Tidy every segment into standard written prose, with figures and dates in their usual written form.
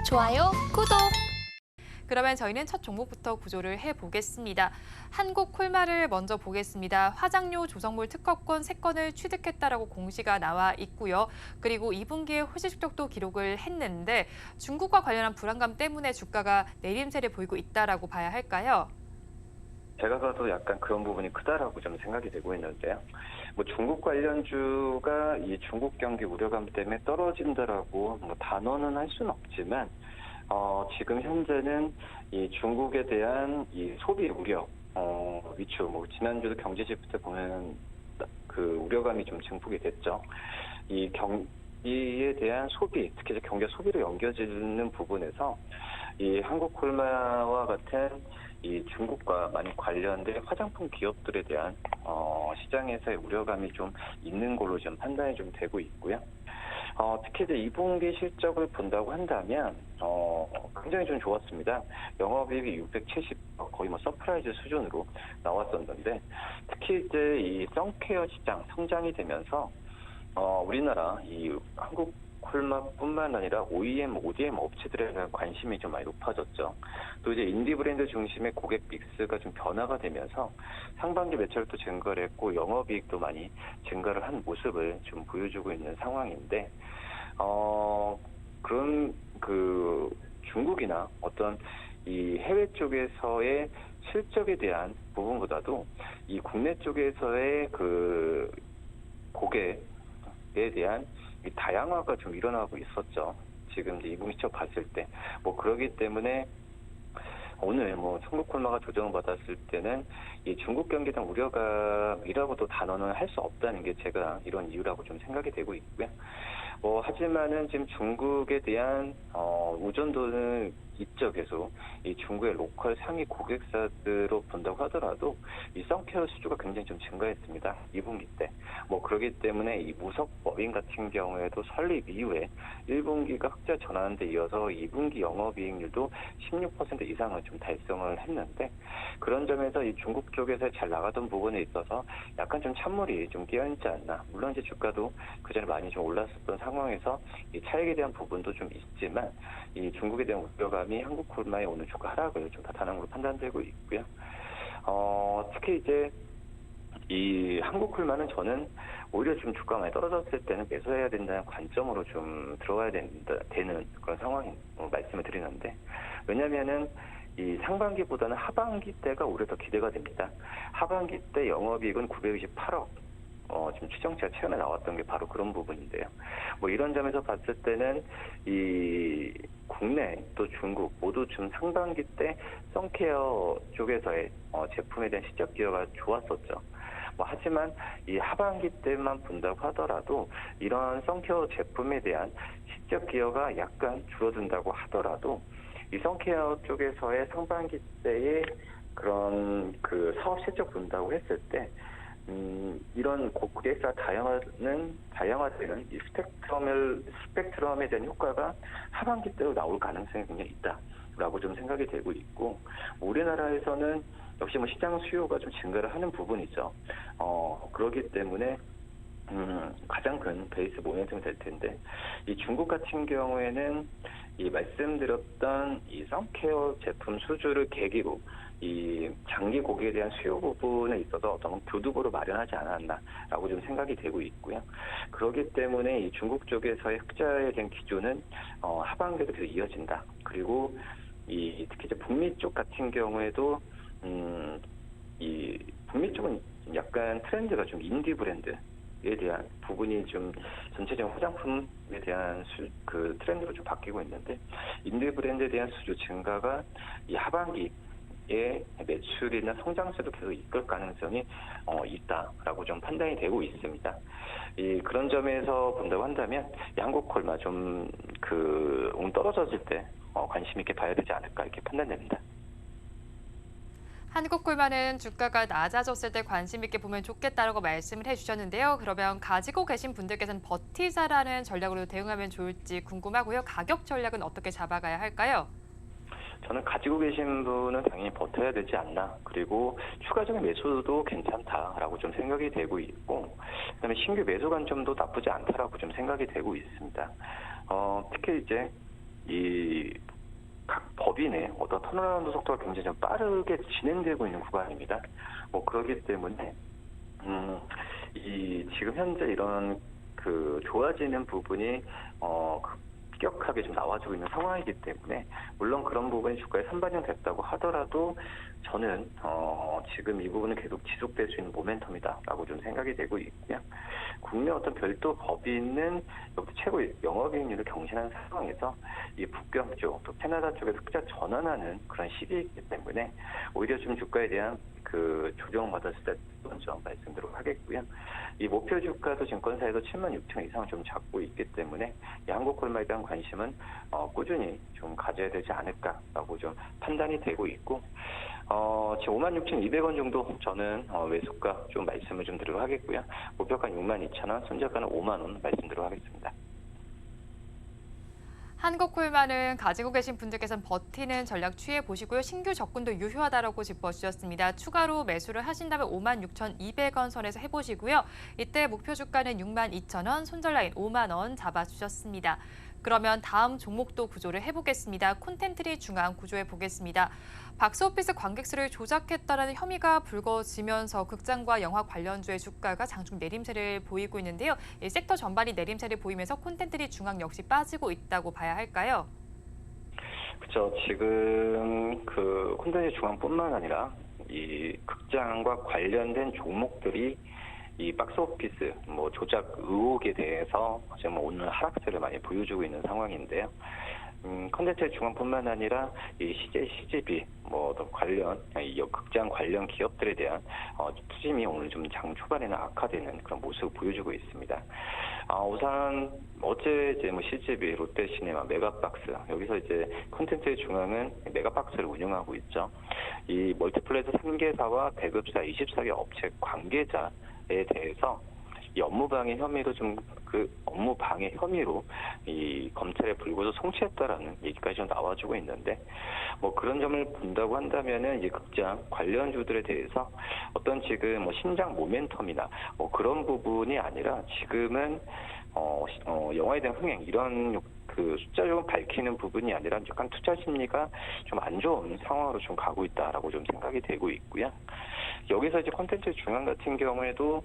좋아요, 구독! 그러면 저희는 첫 종목부터 구조를 해보겠습니다. 한국콜마를 먼저 보겠습니다. 화장료 조성물 특허권 3건을 취득했다라고 공시가 나와 있고요. 그리고 2분기에 호시 실적도 기록을 했는데 중국과 관련한 불안감 때문에 주가가 내림세를 보이고 있다라고 봐야 할까요? 제가 봐도 약간 그런 부분이 크다라고 좀 생각이 되고 있는데요. 뭐 중국 관련주가 이 중국 경기 우려감 때문에 떨어진다라고 뭐 단언은 할 수는 없지만 지금 현재는 이 중국에 대한 이 소비 우려 위축, 뭐 지난주도 경제 지표 때 보면 그 우려감이 좀 증폭이 됐죠. 이 경기에 대한 소비, 특히 이제 경기와 소비로 연결되는 부분에서 이 한국콜마와 같은 이 중국과 많이 관련된 화장품 기업들에 대한 시장에서의 우려감이 좀 있는 걸로 좀 판단이 좀 되고 있고요. 특히 이제 2분기 실적을 본다고 한다면 굉장히 좀 좋았습니다. 영업이익이 670억, 거의 뭐 서프라이즈 수준으로 나왔었는데, 특히 이제 이 선케어 시장 성장이 되면서 우리나라 이 한국 콜마뿐만 아니라 OEM, ODM 업체들에 대한 관심이 좀 많이 높아졌죠. 또 이제 인디 브랜드 중심의 고객 믹스가 좀 변화가 되면서 상반기 매출도 증가를 했고 영업이익도 많이 증가를 한 모습을 좀 보여주고 있는 상황인데, 그런 그 중국이나 어떤 이 해외 쪽에서의 실적에 대한 부분보다도 이 국내 쪽에서의 그 고객에 대한 이 다양화가 좀 일어나고 있었죠. 지금 이제 2분기 실적 봤을 때. 뭐 그러기 때문에 오늘 뭐 한국콜마가 조정을 받았을 때는 이 중국 경기에 대한 우려감이라고도 단언을 할 수 없다는 게 제가 이런 이유라고 좀 생각이 되고 있고요. 하지만은 지금 중국에 대한 의존도는 있죠. 계속 이 중국의 로컬 상위 고객사들로 본다고 하더라도 이 선케어 수주가 굉장히 좀 증가했습니다. 2분기 때. 그러기 때문에 이 무석법인 같은 경우에도 설립 이후에 1분기가 흑자 전환한 데 이어서 2분기 영업이익률도 16% 이상을 좀 달성을 했는데, 그런 점에서 이 중국 쪽에서 잘 나가던 부분에 있어서 약간 좀 찬물이 좀 끼어있지 않나. 물론 이제 주가도 그전에 많이 좀 올랐었던 상황에서 이 차익에 대한 부분도 좀 있지만, 이 중국에 대한 우려감이 한국콜마의 오늘 주가 하락을 좀 나타난 걸로 판단되고 있고요. 특히 이제 이 한국콜마는 저는 오히려 좀 주가가 많이 떨어졌을 때는 매수해야 된다는 관점으로 좀 들어가야 되는 그런 상황인 말씀을 드리는데, 왜냐면은 이 상반기보다는 하반기 때가 오히려 더 기대가 됩니다. 하반기 때 영업이익은 928억. 지금 추정치가 최근에 나왔던 게 바로 그런 부분인데요. 이런 점에서 봤을 때는 이 국내 또 중국 모두 좀 상반기 때 선케어 쪽에서의 제품에 대한 시적 기여가 좋았었죠. 하지만 이 하반기 때만 본다고 하더라도 이런 선케어 제품에 대한 시적 기여가 약간 줄어든다고 하더라도 이 선케어 쪽에서의 상반기 때의 그런 그 사업 실적 본다고 했을 때 이런 고객사 다양화되는 이 스펙트럼에 대한 효과가 하반기 때로 나올 가능성이 굉장히 있다라고 좀 생각이 되고 있고, 우리나라에서는 역시 시장 수요가 좀 증가를 하는 부분이죠. 그렇기 때문에 가장 큰 베이스 모멘텀이 될 텐데, 이 중국 같은 경우에는 이 말씀드렸던 이 선케어 제품 수주를 계기로 이 장기 고객에 대한 수요 부분에 있어서 어떤 교두보를 마련하지 않았나라고 좀 생각이 되고 있고요. 그렇기 때문에 이 중국 쪽에서의 흑자에 대한 기조는 하반기에도 계속 이어진다. 그리고 이 특히 이제 북미 쪽 같은 경우에도 이 북미 쪽은 약간 트렌드가 좀 인디 브랜드에 대한 부분이 좀 전체적인 화장품에 대한 그 트렌드로 좀 바뀌고 있는데, 인디 브랜드에 대한 수주 증가가 이 하반기에 매출이나 성장세도 계속 이끌 가능성이 있다라고 좀 판단이 되고 있습니다. 그런 점에서 본다고 한다면 이 한국콜마 좀 떨어졌을 때 관심 있게 봐야 되지 않을까 이렇게 판단됩니다. 한국콜마는 주가가 낮아졌을 때 관심 있게 보면 좋겠다라고 말씀을 해주셨는데요. 그러면 가지고 계신 분들께서는 버티자라는 전략으로 대응하면 좋을지 궁금하고요. 가격 전략은 어떻게 잡아가야 할까요? 저는 가지고 계신 분은 당연히 버텨야 되지 않나. 그리고 추가적인 매수도 괜찮다라고 좀 생각이 되고 있고, 그다음에 신규 매수 관점도 나쁘지 않다라고 좀 생각이 되고 있습니다. 특히 이제 이 법인의 어떤 턴어라운드 속도가 굉장히 좀 빠르게 진행되고 있는 구간입니다. 뭐 그렇기 때문에 이 지금 현재 이런 그 좋아지는 부분이 급격하게 좀 나와주고 있는 상황이기 때문에 물론 그런 부분이 주가에 선반영됐다고 하더라도 저는 지금 이 부분은 계속 지속될 수 있는 모멘텀이다라고 좀 생각이 되고 있고요. 국내 어떤 별도 법인은 여기 최고 영업이익률을 경신하는 상황에서 이 북경 쪽, 또 캐나다 쪽에서 흑자 전환하는 그런 시기이기 때문에 오히려 좀 주가에 대한 그 조정을 받았을 때 먼저 말씀드리도록 하겠고요. 이 목표 주가도 증권사에서 76,000 이상을 좀 잡고 있기 때문에 이 한국콜마에 대한 관심은 꾸준히 좀 가져야 되지 않을까라고 좀 판단이 되고 있고 지금 56,200원 정도 저는 매수가 좀 말씀을 좀 드리도록 하겠고요. 목표가는 62,000원, 손절가는 5만 원 말씀드리도록 하겠습니다. 한국콜마는 가지고 계신 분들께서는 버티는 전략 취해 보시고요. 신규 접근도 유효하다라고 짚어주셨습니다. 추가로 매수를 하신다면 56,200원 선에서 해보시고요. 이때 목표 주가는 62,000원, 손절 라인 5만 원 잡아주셨습니다. 그러면 다음 종목도 구조를 해보겠습니다. 콘텐츠리 중앙 구조해 보겠습니다. 박스오피스 관객 수를 조작했다는 혐의가 불거지면서 극장과 영화 관련주의 주가가 장중 내림세를 보이고 있는데요. 이 섹터 전반이 내림세를 보이면서 콘텐츠리 중앙 역시 빠지고 있다고 봐야 할까요? 그렇죠. 지금 그 콘텐츠 중앙뿐만 아니라 이 극장과 관련된 종목들이 이 박스오피스 뭐 조작 의혹에 대해서 지금 오늘 하락세를 많이 보여주고 있는 상황인데요. 콘텐츠 중앙뿐만 아니라 이 CJ, CGV 뭐 관련 이 극장 관련 기업들에 대한 투심이 오늘 좀 장 초반에는 악화되는 그런 모습을 보여주고 있습니다. 우선 어제 이제 뭐 CGV, 롯데시네마, 메가박스 여기서 이제 콘텐츠 중앙은 메가박스를 운영하고 있죠. 이 멀티플레이스 3개사와 배급사 24개 업체 관계자에 대해서 이 업무방해 혐의로 업무방해 혐의로 이 검찰에 불구속 송치했다라는 얘기까지 좀 나와주고 있는데 뭐 그런 점을 본다고 한다면은 이제 극장 관련주들에 대해서 어떤 지금 뭐 신장 모멘텀이나 뭐 그런 부분이 아니라 지금은 영화에 대한 흥행 이런 그 숫자적으로 밝히는 부분이 아니라 약간 투자 심리가 좀 안 좋은 상황으로 좀 가고 있다라고 좀 생각이 되고 있고요. 여기서 이제 콘텐츠 중앙 같은 경우에도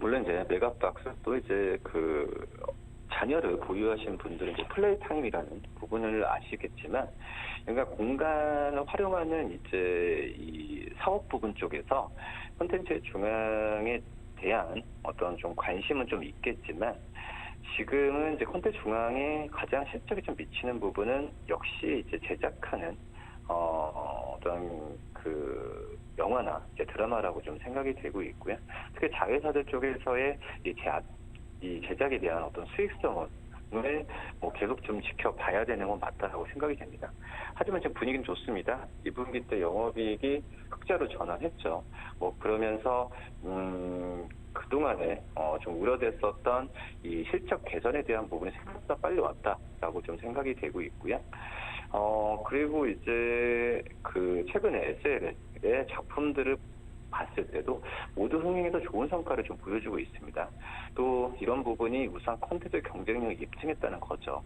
물론 이제 메가박스 또 이제 그 자녀를 보유하신 분들은 이제 플레이 타임이라는 부분을 아시겠지만, 그러니까 공간을 활용하는 이제 이 사업 부분 쪽에서 콘텐츠 중앙에 대한 어떤 좀 관심은 좀 있겠지만, 지금은 이제 콘텐츠 중앙에 가장 실적이 좀 미치는 부분은 역시 이제 제작하는 어떤 그 영화나 이제 드라마라고 좀 생각이 되고 있고요. 특히 자회사들 쪽에서의 이 제작에 대한 어떤 수익성을 뭐 계속 좀 지켜봐야 되는 건 맞다라고 생각이 됩니다. 하지만 지금 분위기는 좋습니다. 2분기 때 영업이익이 흑자로 전환했죠. 뭐 그러면서 그동안에 좀 우려됐었던 이 실적 개선에 대한 부분이 생각보다 빨리 왔다라고 좀 생각이 되고 있고요. 그리고 이제 그 최근에 SL의 작품들을 봤을 때도 모두 흥행에서 좋은 성과를 좀 보여주고 있습니다. 또 이런 부분이 우선 콘텐츠 경쟁력을 입증했다는 거죠.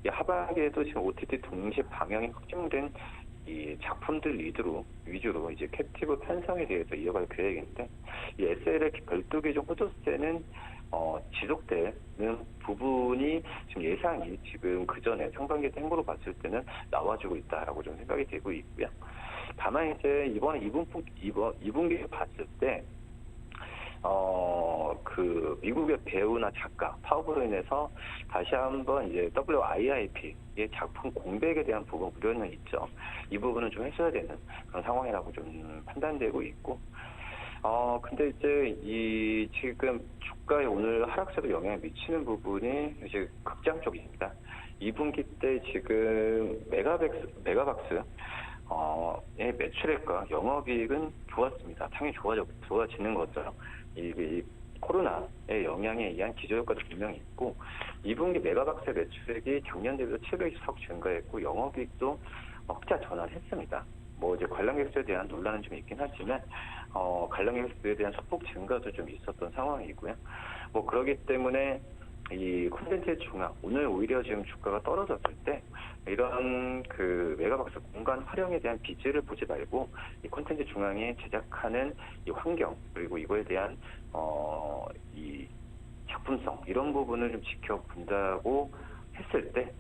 이 하반기에도 지금 OTT 동시 방영이 확정된 이 작품들 위주로 이제 캡티브 편성에 대해서 이어갈 계획인데, 이 SL의 별도 기종 호조세는 지속되는 부분이 지금 예상이 지금 그 전에 상반기 행보로 봤을 때는 나와주고 있다라고 좀 생각이 되고 있고요. 다만 이제 이번에 2분기에 봤을 때 그 미국의 배우나 작가 파업으로 인해서 다시 한번 이제 WIIP의 작품 공백에 대한 부분 우려는 있죠. 이 부분은 좀 해소해야 되는 그런 상황이라고 좀 판단되고 있고, 근데 이제 이 지금 주가에 오늘 하락세도 영향을 미치는 부분이 이제 극장 쪽입니다. 2분기 때 지금 메가박스 의 매출액과 영업이익은 좋았습니다. 당연히 좋아지는 거죠. 이 코로나의 영향에 의한 기저효과도 분명히 있고, 2분기 메가박스의 매출액이 작년 대비로 724억 증가했고, 영업이익도 흑자 전환했습니다. 뭐 이제 관람객 수에 대한 논란은 좀 있긴 하지만, 관람객 수에 대한 소폭 증가도 좀 있었던 상황이고요. 뭐 그러기 때문에 이 콘텐츠의 중앙, 오늘 오히려 지금 주가가 떨어졌을 때 이런 그 메가박스 공간 활용에 대한 비즈를 보지 말고 이 콘텐츠 중앙에 제작하는 이 환경, 그리고 이거에 대한 이 작품성, 이런 부분을 좀 지켜본다고 했을 때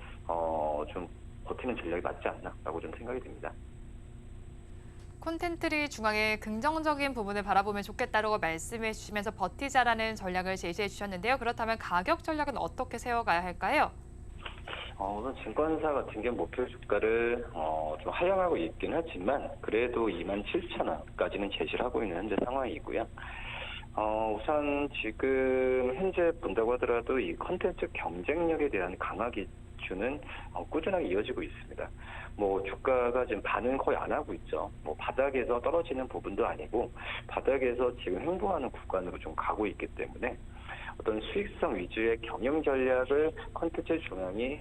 좀 버티는 전략이 맞지 않나라고 좀 생각이 듭니다. 콘텐츠를 중앙에 긍정적인 부분을 바라보면 좋겠다라고 말씀해 주시면서 버티자라는 전략을 제시해 주셨는데요. 그렇다면 가격 전략은 어떻게 세워가야 할까요? 우선 증권사 같은 경우 목표 주가를 좀 하향하고 있긴 하지만 그래도 27,000원까지는 제시를 하고 있는 현재 상황이고요. 우선 지금 현재 본다고 하더라도 이 컨텐츠 경쟁력에 대한 강화 기준은 꾸준하게 이어지고 있습니다. 뭐 주가가 지금 반응 거의 안 하고 있죠. 뭐 바닥에서 떨어지는 부분도 아니고 바닥에서 지금 횡보하는 구간으로 좀 가고 있기 때문에 어떤 수익성 위주의 경영 전략을 컨텐츠 중앙이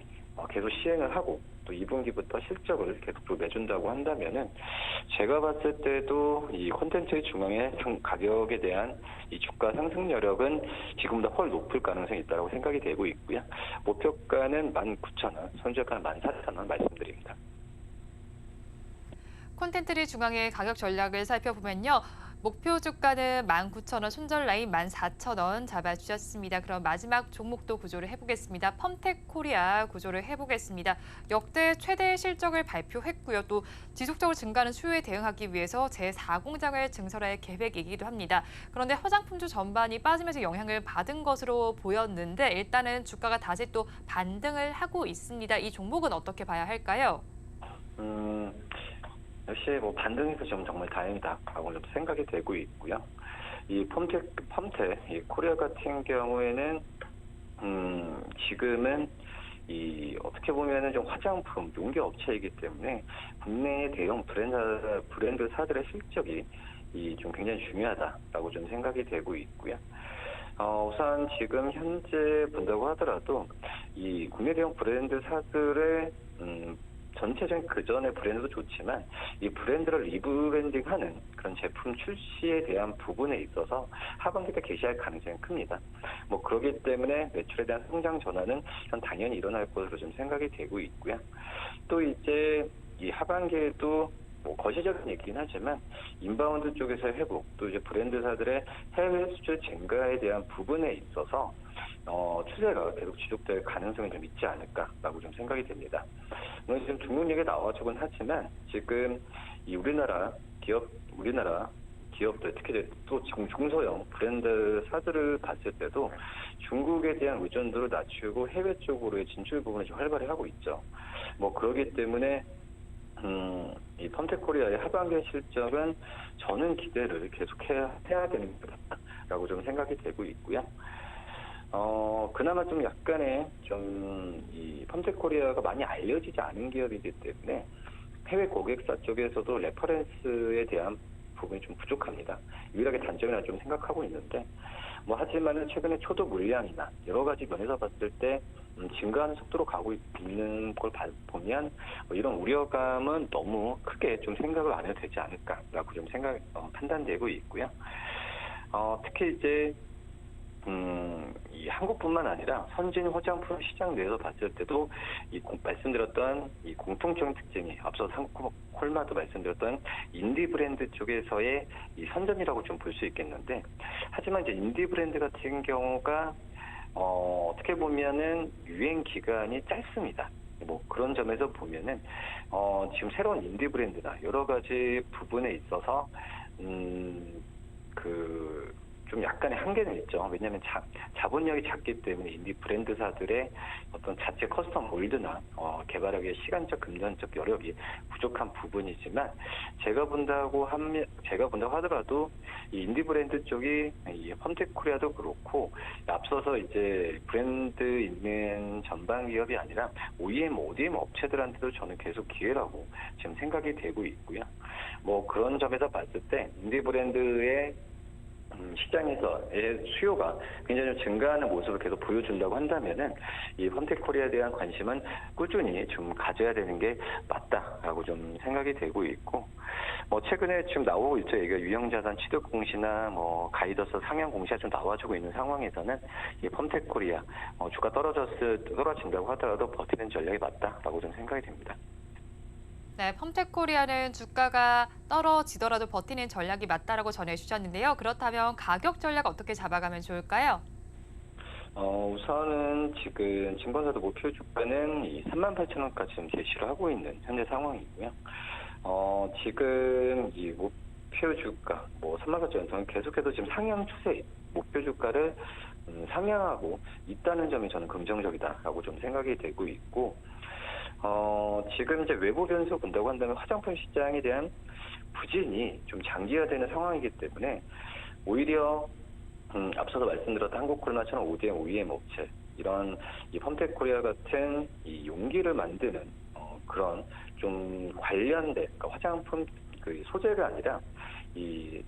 계속 시행을 하고 또 2분기부터 실적을 계속 또 내준다고 한다면은 제가 봤을 때도 이 콘텐츠 중앙의 가격에 대한 이 주가 상승 여력은 지금보다 훨 높을 가능성이 있다고 생각이 되고 있고요. 목표가는 19,000원, 손절가는 14,000원 말씀드립니다. 콘텐츠를 중앙의 가격 전략을 살펴보면요. 목표 주가는 19,000원, 손절 라인 14,000원 잡아주셨습니다. 그럼 마지막 종목도 구조를 해보겠습니다. 펌텍 코리아 구조를 해보겠습니다. 역대 최대 실적을 발표했고요. 또 지속적으로 증가하는 수요에 대응하기 위해서 제4공장을 증설할 계획이기도 합니다. 그런데 화장품주 전반이 빠지면서 영향을 받은 것으로 보였는데 일단은 주가가 다시 또 반등을 하고 있습니다. 이 종목은 어떻게 봐야 할까요? 역시 뭐 반등해서 좀 정말 다행이다라고 좀 생각이 되고 있고요. 이 펌텍 이 코리아 같은 경우에는 지금은 이 어떻게 보면은 좀 화장품 용기 업체이기 때문에 국내 대형 브랜드사들의 실적이 이 좀 굉장히 중요하다라고 좀 생각이 되고 있고요. 우선 지금 현재 본다고 하더라도 이 국내 대형 브랜드사들의 전체적인 그전의 브랜드도 좋지만 이 브랜드를 리브랜딩하는 그런 제품 출시에 대한 부분에 있어서 하반기 때 개시할 가능성이 큽니다. 뭐 그렇기 때문에 매출에 대한 성장 전환은 전 당연히 일어날 것으로 좀 생각이 되고 있고요. 또 이제 이 하반기에도 뭐 거시적인 얘기긴 하지만 인바운드 쪽에서의 회복, 또 이제 브랜드사들의 해외 수출 증가에 대한 부분에 있어서 추세가 계속 지속될 가능성이 좀 있지 않을까라고 좀 생각이 됩니다. 오늘 지금 중국 얘기 나와주곤 하지만 지금 이 우리나라 기업들 특히 또 중소형 브랜드사들을 봤을 때도 중국에 대한 의존도를 낮추고 해외 쪽으로의 진출 부분을 좀 활발히 하고 있죠. 뭐 그러기 때문에 이 펌텍코리아의 하반기 실적은 저는 기대를 계속해야 되는 거다라고 좀 생각이 되고 있고요. 그나마 좀 약간의 이 펌텍코리아가 많이 알려지지 않은 기업이기 때문에 해외 고객사 쪽에서도 레퍼런스에 대한 부분이 좀 부족합니다. 유일하게 단점이라 좀 생각하고 있는데 뭐 하지만은 최근에 초도 물량이나 여러 가지 면에서 봤을 때 증가하는 속도로 가고 있는 걸 보면 이런 우려감은 너무 크게 좀 생각을 안 해도 되지 않을까라고 좀 판단되고 있고요. 특히 이제 이 한국뿐만 아니라 선진 화장품 시장 내에서 봤을 때도 말씀드렸던 이 공통적인 특징이 앞서 한국 콜마도 말씀드렸던 인디 브랜드 쪽에서의 이 선전이라고 좀 볼 수 있겠는데 하지만 이제 인디 브랜드 같은 경우가 어떻게 보면은 유행 기간이 짧습니다. 뭐 그런 점에서 보면은 지금 새로운 인디 브랜드나 여러 가지 부분에 있어서 좀 약간의 한계는 있죠. 왜냐하면 자본력이 작기 때문에 인디 브랜드사들의 어떤 자체 커스텀 몰드나 개발하기의 시간적, 금전적 여력이 부족한 부분이지만 제가 본다고 하더라도 이 인디 브랜드 쪽이 이 펌텍코리아도 그렇고 앞서서 이제 브랜드 있는 전방 기업이 아니라 OEM, ODM 업체들한테도 저는 계속 기회라고 지금 생각이 되고 있고요. 뭐 그런 점에서 봤을 때 인디 브랜드의 시장에서의 수요가 굉장히 좀 증가하는 모습을 계속 보여준다고 한다면은 이 펌텍코리아에 대한 관심은 꾸준히 좀 가져야 되는 게 맞다라고 좀 생각이 되고 있고, 뭐 최근에 지금 나오고 있죠. 얘가 유형자산 취득 공시나 뭐 가이더스 상향 공시가 좀 나와주고 있는 상황에서는 이 펌텍코리아 주가 떨어진다고 하더라도 버티는 전략이 맞다라고 좀 생각이 됩니다. 네, 펌텍코리아는 주가가 떨어지더라도 버티는 전략이 맞다라고 전해주셨는데요. 그렇다면 가격 전략 어떻게 잡아가면 좋을까요? 우선은 지금 증권사도 목표 주가는 이 38,000원까지 지금 제시를 하고 있는 현재 상황이고요. 지금 이 목표 주가, 뭐 38,000원 계속해서 지금 상향 추세, 목표 주가를 상향하고 있다는 점이 저는 긍정적이다라고 좀 생각이 되고 있고, 지금 이제 외부 변수 본다고 한다면 화장품 시장에 대한 부진이 좀 장기화되는 상황이기 때문에 오히려 앞서서 말씀드렸던 한국콜마처럼 ODM, OEM 업체, 이런 이 펌텍코리아 같은 이 용기를 만드는 그런 좀 관련된, 그러니까 화장품 그 소재가 아니라 이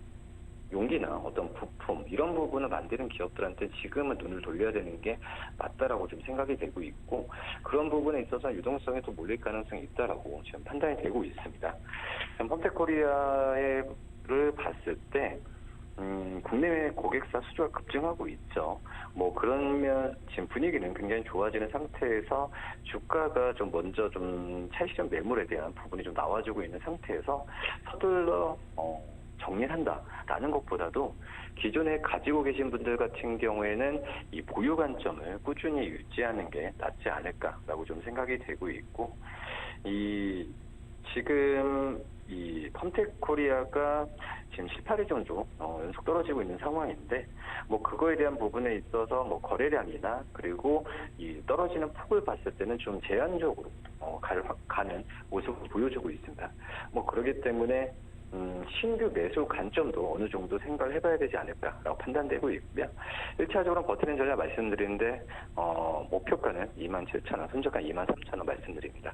용기나 어떤 부품 이런 부분을 만드는 기업들한테 지금은 눈을 돌려야 되는 게 맞다라고 좀 생각이 되고 있고, 그런 부분에 있어서 유동성에 또 몰릴 가능성이 있다라고 지금 판단이 되고 있습니다. 펌텍코리아를 봤을 때 국내외 고객사 수주가 급증하고 있죠. 뭐 그러면 지금 분위기는 굉장히 좋아지는 상태에서 주가가 좀 먼저 좀 차익실현 매물에 대한 부분이 좀 나와주고 있는 상태에서 서둘러 정리한다라는 것보다도 기존에 가지고 계신 분들 같은 경우에는 이 보유 관점을 꾸준히 유지하는 게 낫지 않을까라고 좀 생각이 되고 있고, 이 지금 이 펌텍코리아가 지금 7, 8일 정도 연속 떨어지고 있는 상황인데, 뭐 그거에 대한 부분에 있어서 뭐 거래량이나 그리고 이 떨어지는 폭을 봤을 때는 좀 제한적으로 가는 모습을 보여주고 있습니다. 뭐 그렇기 때문에 신규 매수 관점도 어느 정도 생각을 해봐야 되지 않을까라고 판단되고 있고요. 1차적으로 버티는 전략 말씀드리는데 목표가는 27,000원, 손절가 23,000원 말씀드립니다.